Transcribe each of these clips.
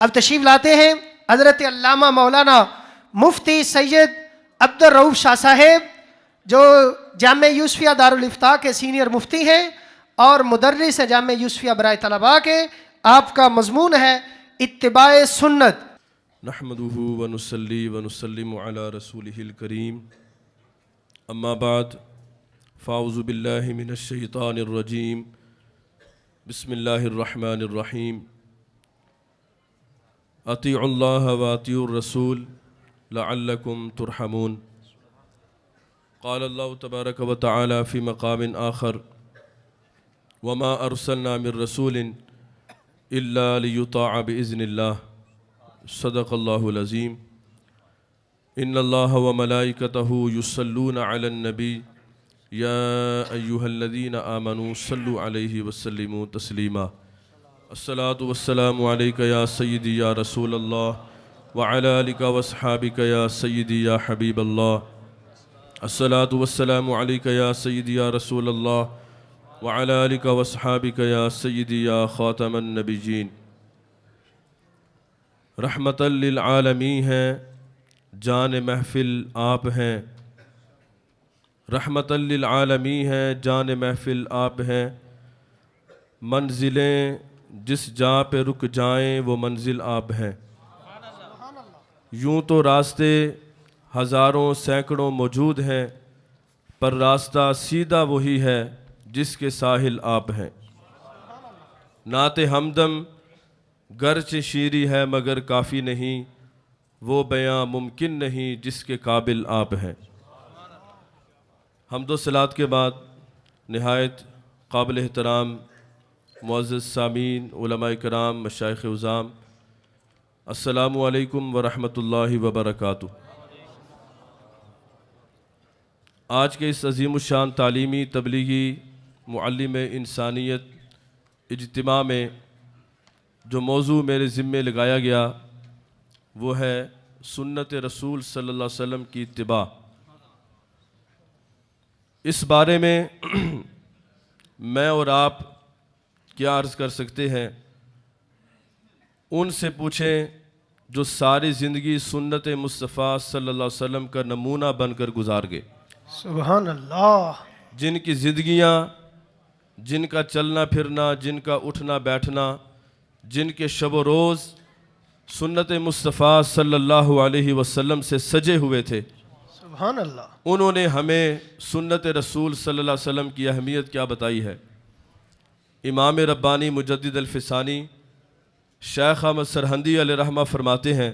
اب تشریف لاتے ہیں حضرت علامہ مولانا مفتی سید عبد الرؤوف شاہ صاحب، جو جامعہ یوسفیہ دارالافتاء کے سینئر مفتی ہیں اور مدرس ہیں جامعہ یوسفیہ برائے طلباء کے۔ آپ کا مضمون ہے اتباع سنت۔ نحمدہ ونصلی ونسلم علی رسولہ الکریم، اما بعد فاعوذ باللہ من الشیطان الرجیم، بسم اللہ الرحمن الرحیم۔ اطیعوا اللہ واطیعوا الرسول لعلکم ترحمون۔ قال اللہ تبارک و تعالی فی مقام آخر، وما ارسلنا من رسول الا لیطاع باذن اللہ، صدق اللہ العظیم۔ ان اللہ وملائکتہ یصلون علی النبی یا ایہا الذین آمنوا صلوا علیہ وسلموا تسلیما۔ الصلاۃ والسلام علیک یا سیدی یا رسول اللہ وعلی آلک واصحابک یا سیدی یا حبیب اللہ۔ الصلاۃ والسلام علیک یا سیدی یا رسول اللہ وعلی آلک واصحابک یا سیدی یا خاتم النبیین۔ رحمت للعالمین ہیں، جان محفل آپ ہیں۔ رحمت للعالمین ہیں، جان محفل آپ ہیں۔ منزلیں جس جہاں پہ رک جائیں وہ منزل آپ ہیں۔ یوں تو راستے ہزاروں سینکڑوں موجود ہیں، پر راستہ سیدھا وہی ہے جس کے ساحل آپ ہیں۔ نعت ہمدم گرچہ شیریں ہے مگر کافی نہیں، وہ بیاں ممکن نہیں جس کے قابل آپ ہیں۔ حمد و صلوات کے بعد نہایت قابل احترام معزز سامعین، علماء کرام، مشائخ عظام، السلام علیکم ورحمۃ اللہ وبرکاتہ۔ آج کے اس عظیم الشان تعلیمی تبلیغی معلم انسانیت اجتماع میں جو موضوع میرے ذمے لگایا گیا وہ ہے سنت رسول صلی اللہ علیہ وسلم کی اتباع۔ اس بارے میں میں اور آپ کیا عرض کر سکتے ہیں؟ ان سے پوچھیں جو ساری زندگی سنت مصطفیٰ صلی اللہ علیہ وسلم کا نمونہ بن کر گزار گئے۔ سبحان اللہ۔ جن کی زندگیاں، جن کا چلنا پھرنا، جن کا اٹھنا بیٹھنا، جن کے شب و روز سنت مصطفیٰ صلی اللہ علیہ وسلم سے سجے ہوئے تھے، سبحان اللہ۔ انہوں نے ہمیں سنت رسول صلی اللہ علیہ وسلم کی اہمیت کیا بتائی ہے۔ امام ربانی مجدد الفسانی شیخ احمد سرہندی علیہ رحمہ فرماتے ہیں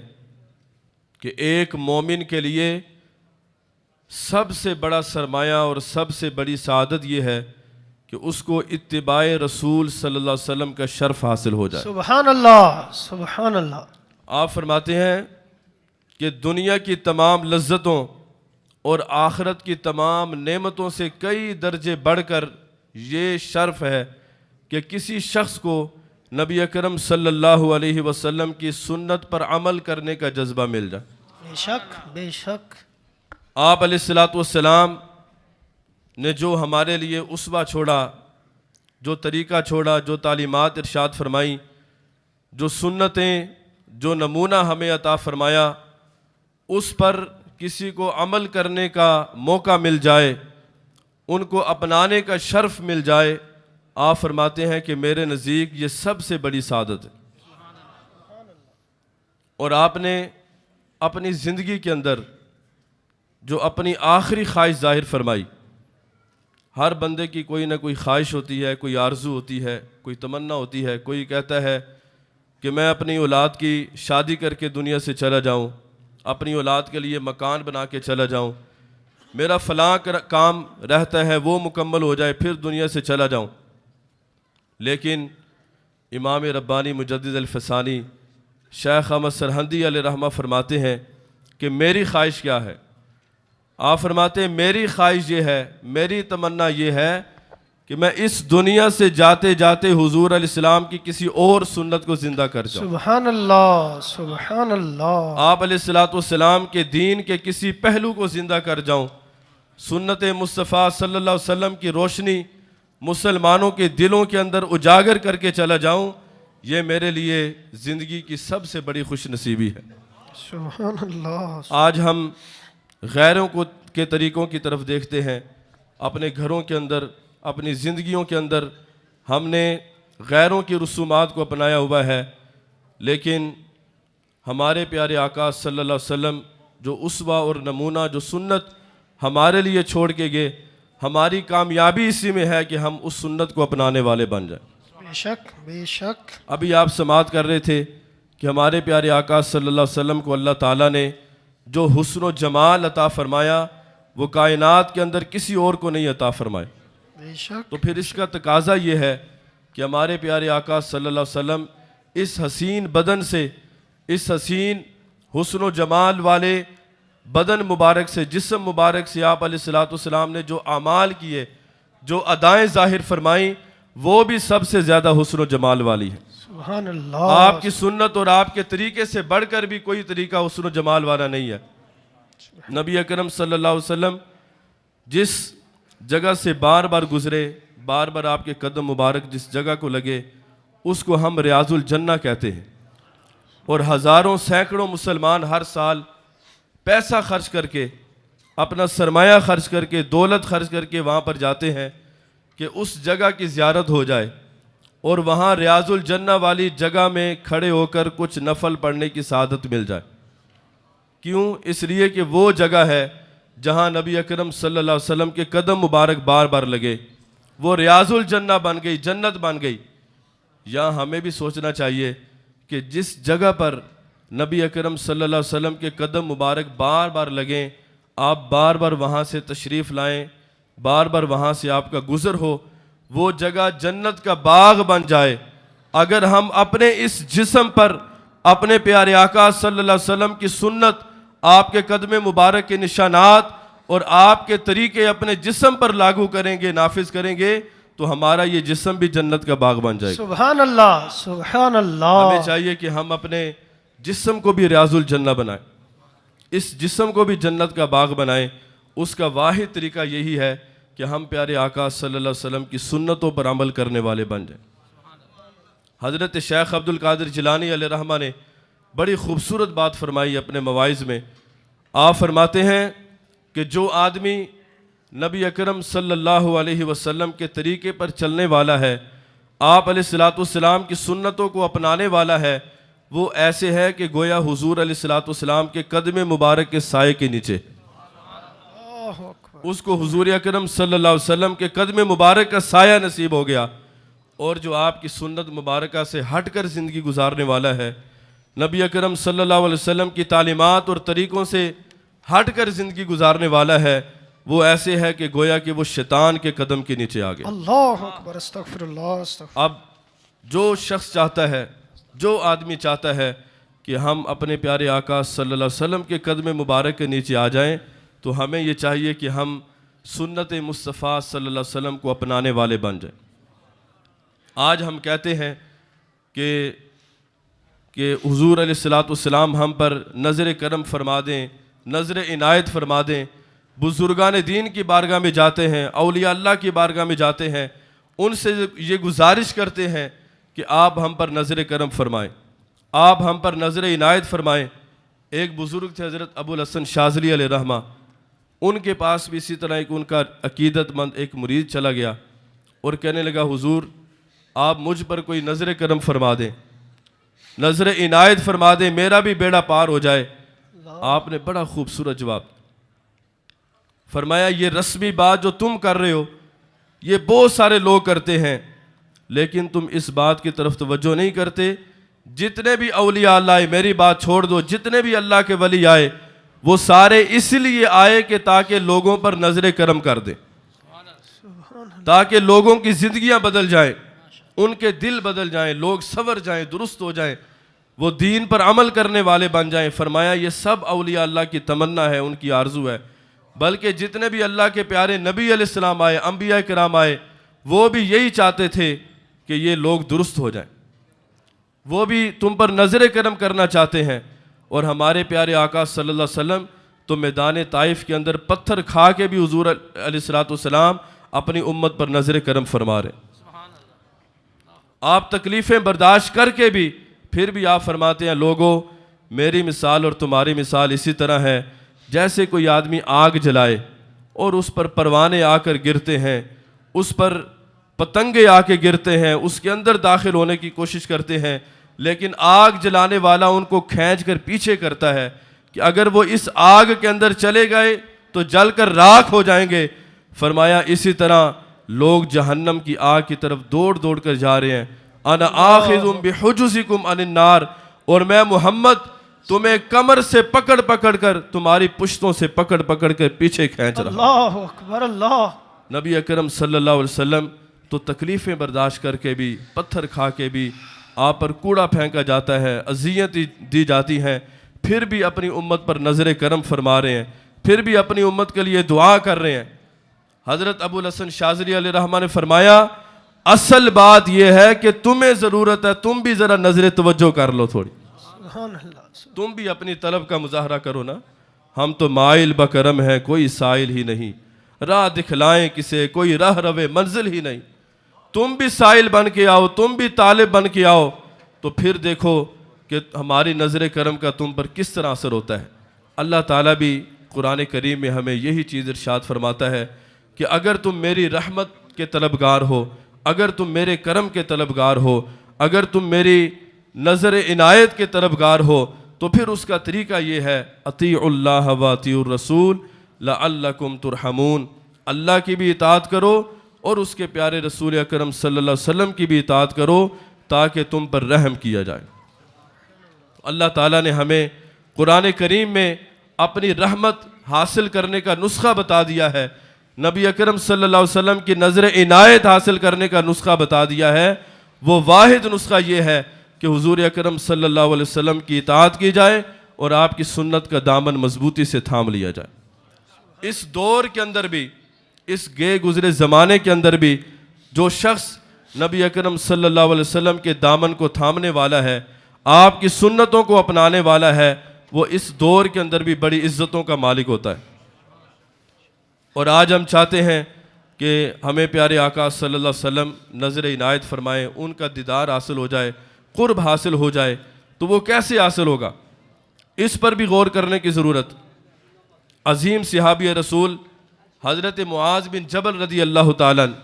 کہ ایک مومن کے لیے سب سے بڑا سرمایہ اور سب سے بڑی سعادت یہ ہے کہ اس کو اتباع رسول صلی اللہ علیہ وسلم کا شرف حاصل ہو جائے۔ سبحان اللہ، سبحان اللہ۔ آپ فرماتے ہیں کہ دنیا کی تمام لذتوں اور آخرت کی تمام نعمتوں سے کئی درجے بڑھ کر یہ شرف ہے کہ کسی شخص کو نبی اکرم صلی اللہ علیہ وسلم کی سنت پر عمل کرنے کا جذبہ مل جائے۔ بے شک، بے شک۔ آپ علیہ الصلوۃ والسلام نے جو ہمارے لیے اسوہ چھوڑا، جو طریقہ چھوڑا، جو تعلیمات ارشاد فرمائیں، جو سنتیں، جو نمونہ ہمیں عطا فرمایا، اس پر کسی کو عمل کرنے کا موقع مل جائے، ان کو اپنانے کا شرف مل جائے، آپ فرماتے ہیں کہ میرے نزدیک یہ سب سے بڑی سعادت ہے۔ اور آپ نے اپنی زندگی کے اندر جو اپنی آخری خواہش ظاہر فرمائی، ہر بندے کی کوئی نہ کوئی خواہش ہوتی ہے، کوئی آرزو ہوتی ہے، کوئی تمنا ہوتی ہے۔ کوئی کہتا ہے کہ میں اپنی اولاد کی شادی کر کے دنیا سے چلا جاؤں، اپنی اولاد کے لیے مکان بنا کے چلا جاؤں، میرا فلاں کام رہتا ہے وہ مکمل ہو جائے پھر دنیا سے چلا جاؤں۔ لیکن امام ربانی مجدد الفسانی شیخ احمد سرہندی علیہ رحمہ فرماتے ہیں کہ میری خواہش کیا ہے؟ آپ فرماتے ہیں میری خواہش یہ ہے، میری تمنا یہ ہے کہ میں اس دنیا سے جاتے جاتے حضور علیہ السلام کی کسی اور سنت کو زندہ کر جاؤں۔ سبحان اللہ، سبحان اللہ۔ آپ علیہ الصلوۃ والسلام کے دین کے کسی پہلو کو زندہ کر جاؤں، سنت مصطفیٰ صلی اللہ علیہ وسلم کی روشنی مسلمانوں کے دلوں کے اندر اجاگر کر کے چلا جاؤں، یہ میرے لیے زندگی کی سب سے بڑی خوش نصیبی ہے۔ سبحان اللہ۔ آج ہم غیروں کے طریقوں کی طرف دیکھتے ہیں، اپنے گھروں کے اندر، اپنی زندگیوں کے اندر ہم نے غیروں کی رسومات کو اپنایا ہوا ہے، لیکن ہمارے پیارے آقا صلی اللہ علیہ وسلم جو اسوہ اور نمونہ، جو سنت ہمارے لیے چھوڑ کے گئے، ہماری کامیابی اسی میں ہے کہ ہم اس سنت کو اپنانے والے بن جائیں۔ بے شک بے شک۔ ابھی آپ سماعت کر رہے تھے کہ ہمارے پیارے آقا صلی اللہ علیہ وسلم کو اللہ تعالیٰ نے جو حسن و جمال عطا فرمایا وہ کائنات کے اندر کسی اور کو نہیں عطا فرمائے۔ بے شک۔ تو پھر اس کا تقاضا یہ ہے کہ ہمارے پیارے آقا صلی اللہ علیہ وسلم اس حسین بدن سے، اس حسین حسن و جمال والے بدن مبارک سے، جسم مبارک سے آپ علیہ الصلوۃ والسلام نے جو اعمال کیے، جو ادائیں ظاہر فرمائیں، وہ بھی سب سے زیادہ حسن و جمال والی ہے۔ سبحان اللہ۔ آپ کی سنت اور آپ کے طریقے سے بڑھ کر بھی کوئی طریقہ حسن و جمال والا نہیں ہے۔ نبی اکرم صلی اللہ علیہ وسلم جس جگہ سے بار بار گزرے، بار بار آپ کے قدم مبارک جس جگہ کو لگے، اس کو ہم ریاض الجنہ کہتے ہیں، اور ہزاروں سینکڑوں مسلمان ہر سال پیسہ خرچ کر کے، اپنا سرمایہ خرچ کر کے، دولت خرچ کر کے وہاں پر جاتے ہیں کہ اس جگہ کی زیارت ہو جائے اور وہاں ریاض الجنہ والی جگہ میں کھڑے ہو کر کچھ نفل پڑھنے کی سعادت مل جائے۔ کیوں؟ اس لیے کہ وہ جگہ ہے جہاں نبی اکرم صلی اللہ علیہ وسلم کے قدم مبارک بار بار لگے، وہ ریاض الجنہ بن گئی، جنت بن گئی۔ یا ہمیں بھی سوچنا چاہیے کہ جس جگہ پر نبی اکرم صلی اللہ علیہ وسلم کے قدم مبارک بار بار لگیں، آپ بار بار وہاں سے تشریف لائیں، بار بار وہاں سے آپ کا گزر ہو، وہ جگہ جنت کا باغ بن جائے۔ اگر ہم اپنے اس جسم پر اپنے پیارے آقا صلی اللہ علیہ وسلم کی سنت، آپ کے قدم مبارک کے نشانات اور آپ کے طریقے اپنے جسم پر لاگو کریں گے، نافذ کریں گے، تو ہمارا یہ جسم بھی جنت کا باغ بن جائے گا۔ سبحان اللہ سبحان اللہ۔ ہمیں چاہیے کہ ہم اپنے جسم کو بھی ریاض الجنہ بنائیں، اس جسم کو بھی جنت کا باغ بنائیں۔ اس کا واحد طریقہ یہی ہے کہ ہم پیارے آقا صلی اللہ علیہ وسلم کی سنتوں پر عمل کرنے والے بن جائیں۔ حضرت شیخ عبد القادر جیلانی علیہ رحمہ نے بڑی خوبصورت بات فرمائی اپنے مواعظ میں۔ آپ فرماتے ہیں کہ جو آدمی نبی اکرم صلی اللہ علیہ وسلم کے طریقے پر چلنے والا ہے، آپ علیہ الصلوۃ والسلام کی سنتوں کو اپنانے والا ہے، وہ ایسے ہے کہ گویا حضور علیہ الصلوۃ والسلام کے قدم مبارک کے سائے کے نیچے، اس کو حضور اکرم صلی اللہ علیہ وسلم کے قدم مبارک کا سایہ نصیب ہو گیا۔ اور جو آپ کی سنت مبارکہ سے ہٹ کر زندگی گزارنے والا ہے، نبی اکرم صلی اللہ علیہ وسلم کی تعلیمات اور طریقوں سے ہٹ کر زندگی گزارنے والا ہے، وہ ایسے ہے کہ گویا کہ وہ شیطان کے قدم کے نیچے آ گیا۔ اللہ اکبر، استغفر اللہ استغفر۔ اب جو شخص چاہتا ہے، جو آدمی چاہتا ہے کہ ہم اپنے پیارے آقا صلی اللہ علیہ وسلم کے قدم مبارک کے نیچے آ جائیں، تو ہمیں یہ چاہیے کہ ہم سنت مصطفیٰ صلی اللہ علیہ وسلم کو اپنانے والے بن جائیں۔ آج ہم کہتے ہیں کہ حضور علیہ الصلوۃ والسلام ہم پر نظر کرم فرما دیں، نظر عنایت فرما دیں۔ بزرگان دین کی بارگاہ میں جاتے ہیں، اولیاء اللہ کی بارگاہ میں جاتے ہیں، ان سے یہ گزارش کرتے ہیں کہ آپ ہم پر نظر کرم فرمائیں، آپ ہم پر نظر عنایت فرمائیں۔ ایک بزرگ تھے حضرت ابو الحسن شاذلی علیہ رحمہ، ان کے پاس بھی اسی طرح ایک ان کا عقیدت مند ایک مرید چلا گیا اور کہنے لگا، حضور آپ مجھ پر کوئی نظر کرم فرما دیں، نظر عنایت فرما دیں، میرا بھی بیڑا پار ہو جائے۔ آپ نے بڑا خوبصورت جواب فرمایا، یہ رسمی بات جو تم کر رہے ہو یہ بہت سارے لوگ کرتے ہیں، لیکن تم اس بات کی طرف توجہ نہیں کرتے۔ جتنے بھی اولیاء اللہ آئے، میری بات چھوڑ دو، جتنے بھی اللہ کے ولی آئے وہ سارے اس لیے آئے کہ تاکہ لوگوں پر نظر کرم کر دیں، تاکہ لوگوں کی زندگیاں بدل جائیں، ان کے دل بدل جائیں، لوگ سنور جائیں، درست ہو جائیں، وہ دین پر عمل کرنے والے بن جائیں۔ فرمایا یہ سب اولیاء اللہ کی تمنا ہے، ان کی آرزو ہے، بلکہ جتنے بھی اللہ کے پیارے نبی علیہ السلام آئے، انبیاء کرام آئے، وہ بھی یہی چاہتے تھے کہ یہ لوگ درست ہو جائیں، وہ بھی تم پر نظر کرم کرنا چاہتے ہیں۔ اور ہمارے پیارے آقا صلی اللہ علیہ وسلم تو میدان طائف کے اندر پتھر کھا کے بھی حضور علیہ الصلوۃ والسلام اپنی امت پر نظر کرم فرما رہے ہیں۔ آپ تکلیفیں برداشت کر کے بھی پھر بھی آپ فرماتے ہیں لوگوں میری مثال اور تمہاری مثال اسی طرح ہے جیسے کوئی آدمی آگ جلائے اور اس پر پروانے آ کر گرتے ہیں، اس پر پتنگے آ کے گرتے ہیں، اس کے اندر داخل ہونے کی کوشش کرتے ہیں، لیکن آگ جلانے والا ان کو کھینچ کر پیچھے کرتا ہے کہ اگر وہ اس آگ کے اندر چلے گئے تو جل کر راکھ ہو جائیں گے۔ فرمایا اسی طرح لوگ جہنم کی آگ کی طرف دوڑ دوڑ کر جا رہے ہیں، انا آخذ بحجزکم عن النار، اور میں محمد تمہیں کمر سے پکڑ پکڑ کر تمہاری پشتوں سے پکڑ پکڑ کر پیچھے کھینچ رہا ہوں۔ اللہ اکبر اللہ۔ نبی اکرم صلی اللہ علیہ وسلم تو تکلیفیں برداشت کر کے بھی، پتھر کھا کے بھی، آپ پر کوڑا پھینکا جاتا ہے، اذیت دی جاتی ہیں، پھر بھی اپنی امت پر نظر کرم فرما رہے ہیں، پھر بھی اپنی امت کے لیے دعا کر رہے ہیں۔ حضرت ابو الحسن شاذلی علیہ رحمہ نے فرمایا اصل بات یہ ہے کہ تمہیں ضرورت ہے تم بھی ذرا نظر توجہ کر لو تھوڑی، سبحان اللہ۔ تم بھی اپنی طلب کا مظاہرہ کرو نا۔ ہم تو مائل بکرم ہیں کوئی سائل ہی نہیں، راہ دکھلائیں کسے کوئی راہ روے منزل ہی نہیں، تم بھی سائل بن کے آؤ، تم بھی طالب بن کے آؤ، تو پھر دیکھو کہ ہماری نظر کرم کا تم پر کس طرح اثر ہوتا ہے۔ اللہ تعالیٰ بھی قرآن کریم میں ہمیں یہی چیز ارشاد فرماتا ہے کہ اگر تم میری رحمت کے طلبگار ہو، اگر تم میرے کرم کے طلبگار ہو، اگر تم میری نظر عنایت کے طلبگار ہو، تو پھر اس کا طریقہ یہ ہے اطیعوا اللہ و اطیعوا الرسول لعلکم ترحمون، اللہ کی بھی اطاعت کرو اور اس کے پیارے رسول اکرم صلی اللہ علیہ وسلم کی بھی اطاعت کرو تاکہ تم پر رحم کیا جائے۔ اللہ تعالیٰ نے ہمیں قرآن کریم میں اپنی رحمت حاصل کرنے کا نسخہ بتا دیا ہے، نبی اکرم صلی اللہ علیہ وسلم کی نظر عنایت حاصل کرنے کا نسخہ بتا دیا ہے۔ وہ واحد نسخہ یہ ہے کہ حضور اکرم صلی اللہ علیہ وسلم کی اطاعت کی جائے اور آپ کی سنت کا دامن مضبوطی سے تھام لیا جائے۔ اس دور کے اندر بھی، اس گئے گزرے زمانے کے اندر بھی جو شخص نبی اکرم صلی اللہ علیہ وسلم کے دامن کو تھامنے والا ہے، آپ کی سنتوں کو اپنانے والا ہے، وہ اس دور کے اندر بھی بڑی عزتوں کا مالک ہوتا ہے۔ اور آج ہم چاہتے ہیں کہ ہمیں پیارے آقا صلی اللہ علیہ وسلم نظر عنایت فرمائیں، ان کا دیدار حاصل ہو جائے، قرب حاصل ہو جائے، تو وہ کیسے حاصل ہوگا؟ اس پر بھی غور کرنے کی ضرورت۔ عظیم صحابی رسول حضرت معاذ بن جبل رضی اللہ تعالیٰ عنہ،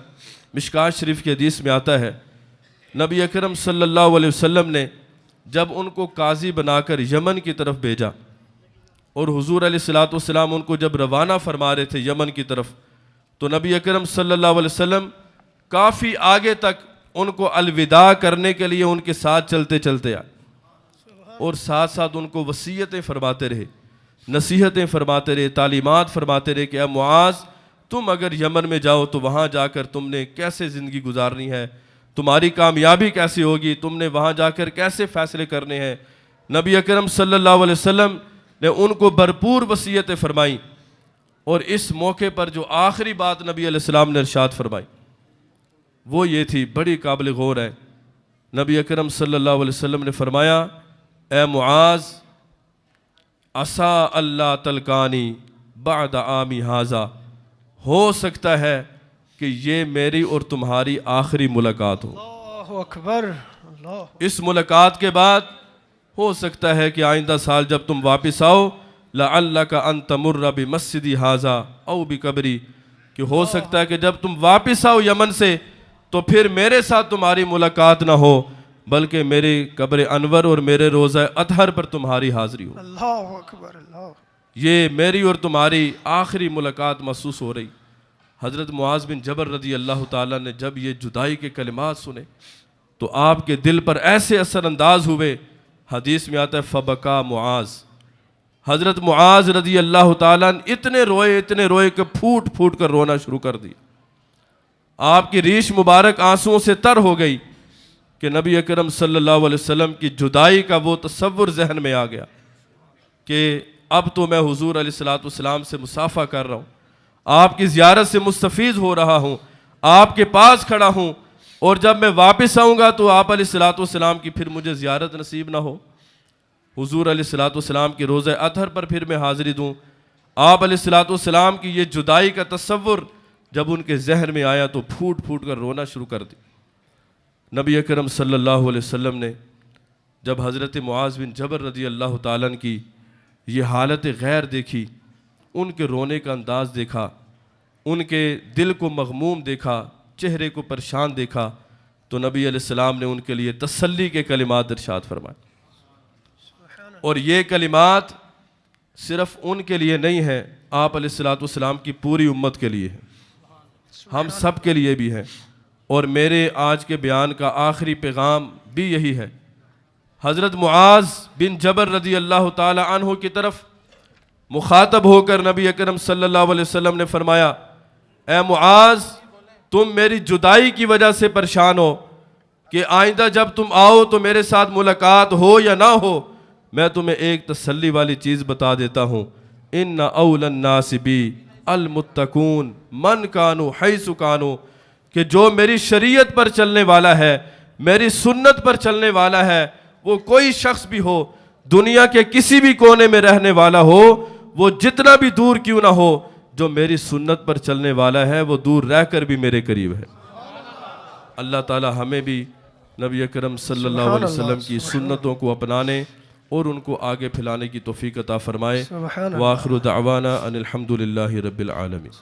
مشکوٰۃ شریف کی حدیث میں آتا ہے نبی اکرم صلی اللہ علیہ وسلم نے جب ان کو قاضی بنا کر یمن کی طرف بھیجا، اور حضور علیہ الصلوۃ والسلام ان کو جب روانہ فرما رہے تھے یمن کی طرف، تو نبی اکرم صلی اللہ علیہ وسلم کافی آگے تک ان کو الوداع کرنے کے لیے ان کے ساتھ چلتے چلتے آئے، اور ساتھ ساتھ ان کو وصیتیں فرماتے رہے، نصیحتیں فرماتے رہے، تعلیمات فرماتے رہے کہ اے معاذ تم اگر یمن میں جاؤ تو وہاں جا کر تم نے کیسے زندگی گزارنی ہے، تمہاری کامیابی کیسی ہوگی، تم نے وہاں جا کر کیسے فیصلے کرنے ہیں۔ نبی اکرم صلی اللہ علیہ وسلم نے ان کو بھرپور وصیتیں فرمائیں، اور اس موقع پر جو آخری بات نبی علیہ السلام نے ارشاد فرمائی وہ یہ تھی، بڑی قابل غور ہے۔ نبی اکرم صلی اللہ علیہ وسلم نے فرمایا اے معاذ عسیٰ اللہ تلقانی بعد عامی ھذا، ہو سکتا ہے کہ یہ میری اور تمہاری آخری ملاقات ہو، اللہ اکبر اللہ۔ اس ملاقات کے بعد ہو سکتا ہے کہ آئندہ سال جب تم واپس آؤ لعلک ان تمر بمسجدی ھذا او بقبری، کہ ہو سکتا ہے کہ جب تم واپس آؤ یمن سے تو پھر میرے ساتھ تمہاری ملاقات نہ ہو بلکہ میری قبر انور اور میرے روضہ اطہر پر تمہاری حاضری ہو۔ اللہ اکبر اللہ۔ یہ میری اور تمہاری آخری ملاقات محسوس ہو رہی۔ حضرت معاذ بن جبل رضی اللہ تعالیٰ نے جب یہ جدائی کے کلمات سنے تو آپ کے دل پر ایسے اثر انداز ہوئے، حدیث میں آتا ہے فبکا معاذ، حضرت معاذ رضی اللہ تعالیٰ نے اتنے روئے کہ پھوٹ پھوٹ کر رونا شروع کر دیا۔ آپ کی ریش مبارک آنسوؤں سے تر ہو گئی کہ نبی اکرم صلی اللہ علیہ وسلم کی جدائی کا وہ تصور ذہن میں آ گیا کہ اب تو میں حضور علیہ الصلوۃ والسلام سے مصافحہ کر رہا ہوں، آپ کی زیارت سے مستفیض ہو رہا ہوں، آپ کے پاس کھڑا ہوں، اور جب میں واپس آؤں گا تو آپ علیہ الصلوۃ والسلام کی پھر مجھے زیارت نصیب نہ ہو، حضور علیہ الصلوۃ والسلام کے روضہ اطہر پر پھر میں حاضری دوں۔ آپ علیہ الصلوۃ والسلام کی یہ جدائی کا تصور جب ان کے ذہن میں آیا تو پھوٹ پھوٹ کر رونا شروع کر دی۔ نبی اکرم صلی اللہ علیہ وسلم نے جب حضرت معاذ بن جبل رضی اللہ تعالیٰ عنہ کی یہ حالت غیر دیکھی، ان کے رونے کا انداز دیکھا، ان کے دل کو مغموم دیکھا، چہرے کو پریشان دیکھا، تو نبی علیہ السلام نے ان کے لیے تسلی کے کلمات ارشاد فرمائے. اور یہ کلمات صرف ان کے لیے نہیں ہیں، آپ علیہ الصلوۃ والسلام کی پوری امت کے لیے ہیں، ہم سب کے لیے بھی ہیں. اور میرے آج کے بیان کا آخری پیغام بھی یہی ہے. حضرت معاذ بن جبل رضی اللہ تعالی عنہ کی طرف مخاطب ہو کر نبی اکرم صلی اللہ علیہ وسلم نے فرمایا، اے معاذ، تم میری جدائی کی وجہ سے پریشان ہو کہ آئندہ جب تم آؤ تو میرے ساتھ ملاقات ہو یا نہ ہو، میں تمہیں ایک تسلی والی چیز بتا دیتا ہوں. ان اول الناس بی المتقون من کانوا حیث کانوا، کہ جو میری شریعت پر چلنے والا ہے، میری سنت پر چلنے والا ہے، وہ کوئی شخص بھی ہو، دنیا کے کسی بھی کونے میں رہنے والا ہو، وہ جتنا بھی دور کیوں نہ ہو، جو میری سنت پر چلنے والا ہے وہ دور رہ کر بھی میرے قریب ہے. اللہ تعالی ہمیں بھی نبی اکرم صلی اللہ علیہ وسلم کی سنتوں کو اپنانے اور ان کو آگے پھیلانے کی توفیق عطا فرمائے. وآخر دعوانا ان الحمد للہ رب العالمین.